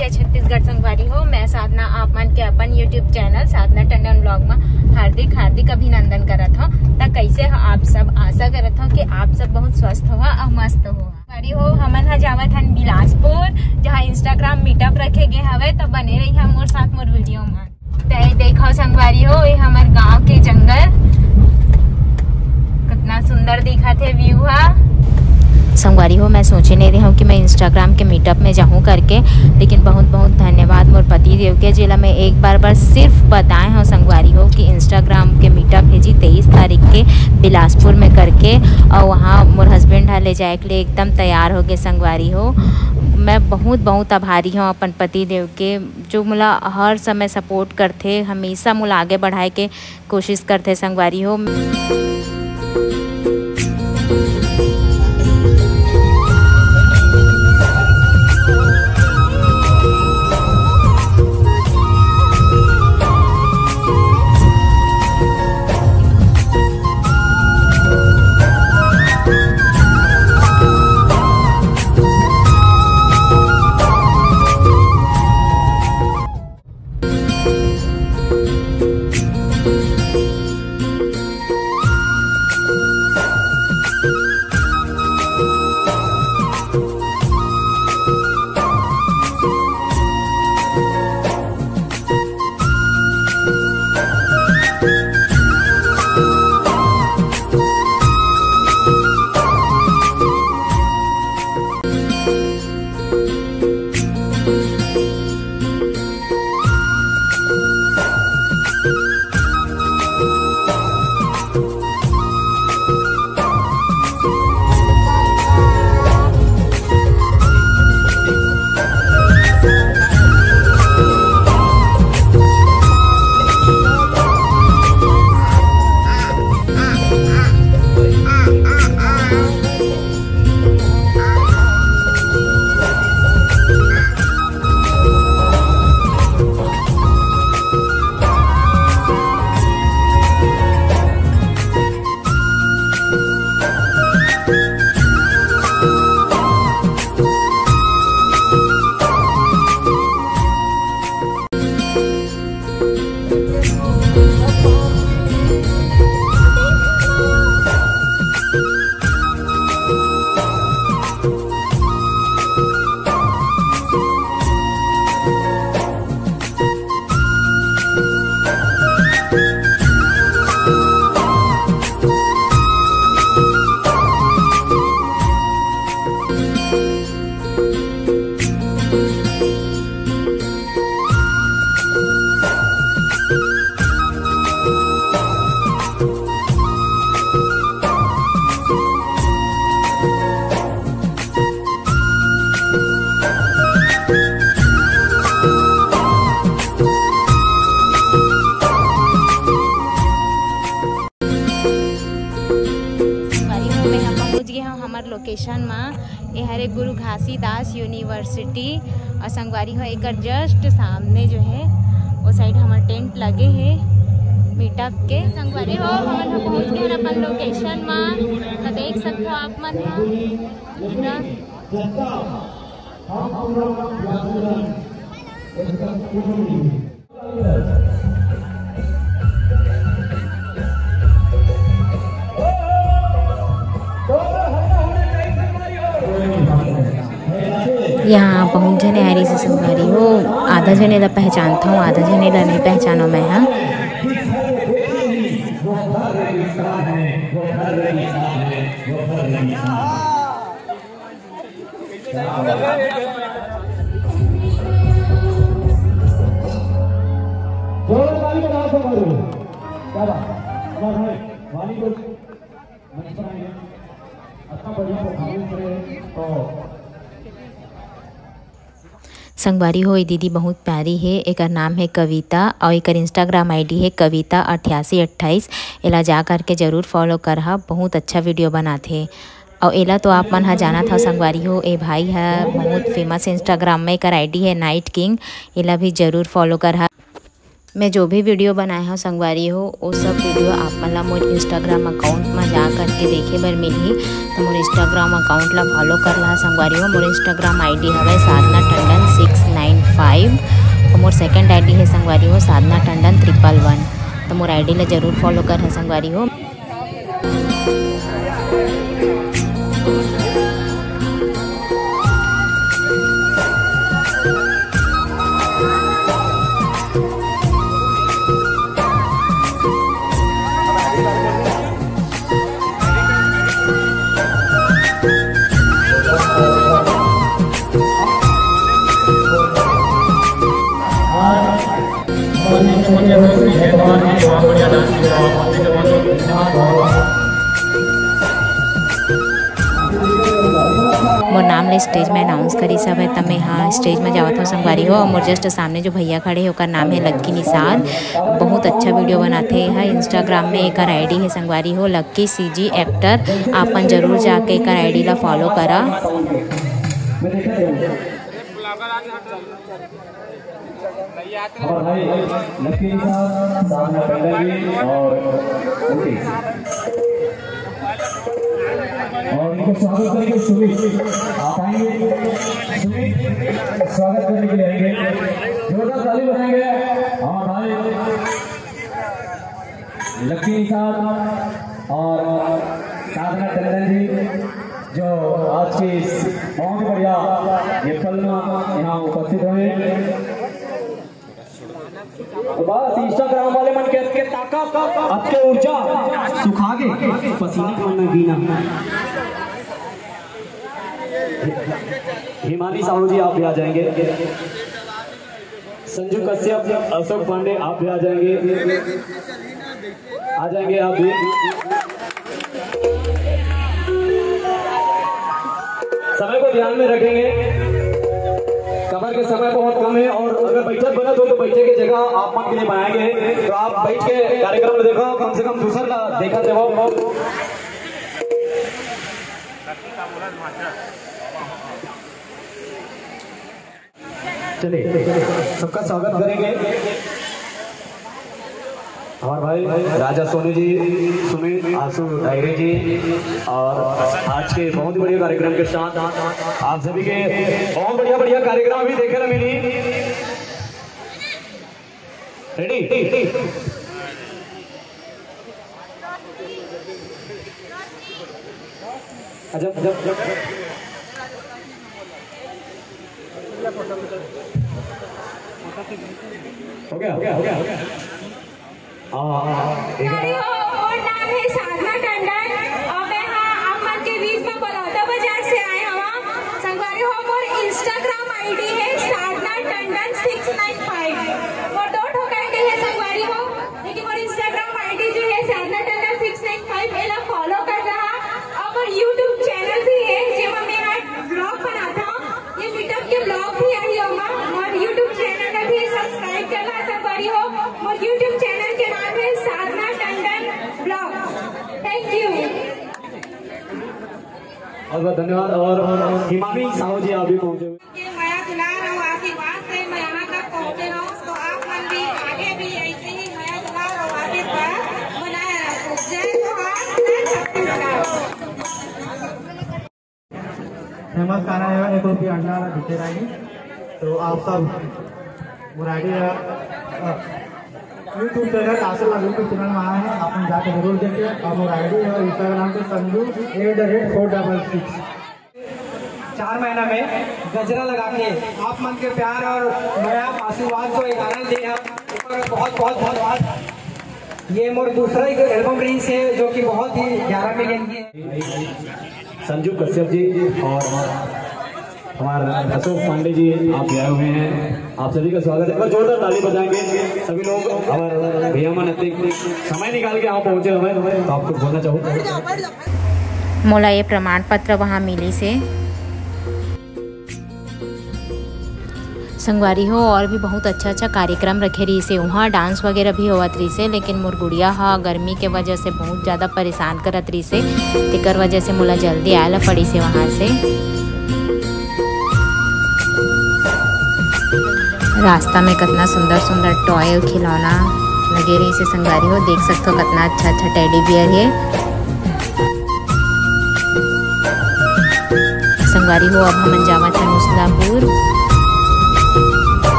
जय छत्तीसगढ़ संगवारी हो। मैं साधना आप मन के अपन यूट्यूब चैनल साधना टंडन ब्लॉग में हार्दिक अभिनंदन करत हूँ। त कैसे हो आप सब? आशा करत हूँ कि आप सब बहुत स्वस्थ हो और मस्त हो। संगवारी हो हमन हा जावत हन बिलासपुर, जहाँ इंस्टाग्राम मीटअप रखे गे हवे। तब बने रही हम मोर साथ मोर वीडियो में। देखो संगवारी हो, ये हमार गाँव के जंगल कितना सुंदर दिखत है व्यू है। संगवारी हो मैं सोचे नहीं रही हूँ कि मैं इंस्टाग्राम के मीटअप में जाऊँ करके, लेकिन बहुत बहुत धन्यवाद मोर पति देव के, जिला मैं एक बार सिर्फ बताए हूँ संगवारी हो कि इंस्टाग्राम के मीटअप है जी 23 तारीख के बिलासपुर में करके, और वहाँ मोर हस्बैंड ले जाए के लिए एकदम तैयार हो गए। संगवारी हो मैं बहुत बहुत आभारी हूँ अपन पति देव के, जो मुला हर समय सपोर्ट करते, हमेशा मुला आगे बढ़ाए के कोशिश करते। संगवारी हो हमार लोकेशन में ये हरे गुरु घासीदास यूनिवर्सिटी, और संगवारी हो एक जस्ट सामने जो है वो साइड हमारे टेंट लगे है मीटअप के। संगवारी हो हम पहुँच गए अपन लोकेशन में, तो देख सकते हो आप मन यहाँ पहुँच जने हरी से संगवारी हो। आधा जने ला पहचानता हूँ, आधा जने ला नहीं पहचानो मैं। हाँ संगवारी हो दीदी बहुत प्यारी है। एक नाम है कविता और एक इंस्टाग्राम आईडी है कविता 8828। एला जा करके ज़रूर फॉलो करहा, बहुत अच्छा वीडियो बनाते। और एला तो आप मन हा जाना था संगवारी हो, ए भाई है बहुत फेमस इंस्टाग्राम में, एक आईडी है नाइट किंग, एला भी ज़रूर फॉलो करहा। मैं जो भी वीडियो बनाए हो संगवारी हो वो सब वीडियो आप मतलब मोर इंस्टाग्राम अकाउंट में जा करके देखे बर मिलही। तो मोर इंस्टाग्राम अकाउंट ला फॉलो कर ला संगवारी हो। मोर इंस्टाग्राम आईडी हवे साधना टंडन 695 और मोर सेकंड आईडी है संगवारी हो साधना टंडन 111। तो मोर आईडी ला जरूर फॉलो कर है संगवारी हो। मोर नाम ले स्टेज में अनाउंस करी सब है। तब मैं हाँ स्टेज में जावत हूँ संगवारी हो। और मोर जस्ट सामने जो भैया खड़े हैं उनका नाम है लक्की निषाद। बहुत अच्छा वीडियो बनाते हैं। इंस्टाग्राम में एक आईडी है संगवारी हो लक्की CG एक्टर। आपन जरूर जाके एक आईडी ला फॉलो करा। और इनको स्वागत करेंगे सुमित। आप आएंगे सुमित, स्वागत करने के लिए आएंगे, जोरदार ताली बजाएंगे। और भाई लक्की निषाद और साधना टंडन जी जो आज की बहुत बढ़िया ये पल में यहाँ उपस्थित हुए। तो बस इंस्टाग्राम वाले मन के ताकत आपके ऊर्जा सुखा के पसीना खाना गीना। हिमानी साहू जी आप भी आ जाएंगे। संजू कश्यप, अशोक पांडे आप भी आ जाएंगे आप भी। समय को ध्यान में रखेंगे, कमर के समय बहुत कम है। और अगर बैठक बना तो बैठे की जगह आप मन के लिए बनाएंगे तो आप बैठ के कार्यक्रम में देखो, कम से कम दूसरा देखा देवो। चलिए सबका स्वागत करेंगे। हमारे भाई राजा सोनी जी, सुमित, आंसू डायरी जी और आज के बहुत ही बढ़िया कार्यक्रम के साथ आप सभी के बहुत बढ़िया बढ़िया कार्यक्रम भी देखे मिली। रेडी? हो गया। और नाम है साधना टंडन और मैं आप मन के बीच में बलौदा बाजार से आए हवा संगवारी हो। मोर इंस्टाग्राम आईडी है साधना टंडन 695 और डॉट हो गए है संगवारी हो। लेकिन मोर इंस्टाग्राम आईडी जो है साधना टंडन 695 एला फॉलो कर रहा। और मोर यूट्यूब चैनल भी है जेमा मैं ब्लॉग बनाता हूँ। ये मीटअप के ब्लॉग भी आई हो और यूट्यूब चैनल में भी सब्सक्राइब करना संगवारी हो। और यूट्यूब चैनल के नाम है साधना टंडन ब्लॉग। थैंक यू, बहुत बहुत धन्यवाद। और हिमानी साहू जी आप भी पहुंचे हुए। मैं दुलार और आशीर्वाद से मैं यहाँ तक पहुँचे हूँ। तो आप मन भी आगे भी ऐसे ही मैं दुलार और आशीर्वाद बनाए रखो। जय जोहार। फेमस खाना है 1 रुपया अंडा दिखे रहेगी। तो आप सब मुरादी यूट्यूब चैनल आशीर्वाद यूट्यूब चैनल में आए हैं, आप जाकर जरूर देखिए। और मुरादी है इंस्टाग्राम पे संजू 886। 4 महीना में गजरा लगा के आप मन के प्यार और नया आशीर्वाद को एक आनंद दिया, बहुत बहुत धन्यवाद। ये मोर दूसरा एक एल्बम रिलीज है जो कि बहुत ही 11 मिलियन की है। संजू कश्यप जी और हमारे अशोक पांडे जी आप आए हुए हैं। आप सभी का स्वागत है। और जोरदार ताली बजाएंगे सभी लोग। हमारे भैया मन समय निकाल के यहाँ पहुंचे हुए तो आप कुछ बोलना चाहूँ? मोला ये प्रमाण पत्र वहाँ मिली से संगवारी हो। और भी बहुत अच्छा कार्यक्रम रखे रही से वहाँ डांस वगैरह भी होवत रही से। लेकिन मोर गुड़िया हा गर्मी के वजह से बहुत ज़्यादा परेशान करत रही से, तेकर वजह से मोला जल्दी आए ला पड़ी से वहाँ से। रास्ता में कितना सुंदर सुंदर टॉय और खिलौना लगे रही से संगवारी हो। देख सकते हो कितना अच्छा अच्छा टेडी बियर है संगवारी हो। अब हम जावत हैं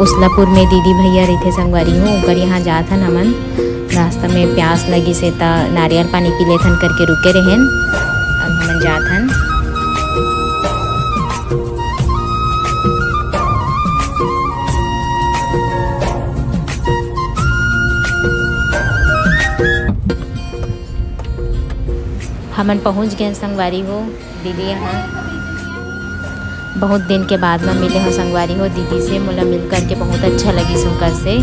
उसलापुर में दीदी भैया रही थे संगवारी हो उनकर यहाँ जात हन हमन। रास्ता में प्यास लगी से ता नारियल पानी पी लेथन करके रुके रहेन। अब हमन जात हन। हमन पहुंच गए संगवारी हो दीदी यहाँ। बहुत दिन के बाद में मिले हो संगवारी हो दीदी से। मोला मिल करके बहुत अच्छा लगी सुनकर से।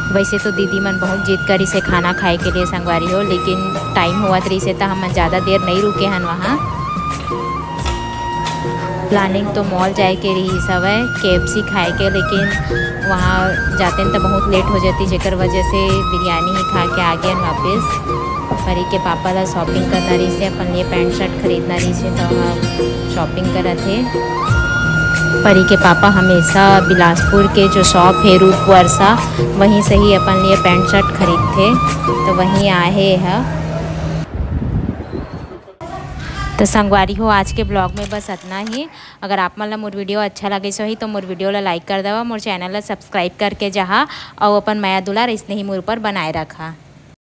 वैसे तो दीदी मन बहुत जिद करी से खाना खाए के लिए संगवारी हो, लेकिन टाइम हुआ रही से तो हम ज़्यादा देर नहीं रुके हन वहाँ। प्लानिंग तो मॉल जाए के रही सब है KFC खाए के, लेकिन वहाँ जाते हैं तो बहुत लेट हो जाती जेकर वजह से बिरयानी ही खा के आ गए वापस। परी के पापा ला शॉपिंग करना रही से अपन लिए पैंट शर्ट खरीदना रही से तो वहाँ शॉपिंग करा थे। परी के पापा हमेशा बिलासपुर के जो शॉप है रूप वर्षा वहीं से ही अपन लिए पैंट शर्ट खरीदते तो वहीं आए हैं। तो संगवारी हो आज के ब्लॉग में बस इतना ही। अगर आप मन ला मोर वीडियो अच्छा लगे सो ही तो मोर वीडियो ला लाइक कर देवा, मोर चैनल ला सब्सक्राइब करके जहाँ और अपन माया दुलार इसने ही मोर ऊपर बनाए रखा।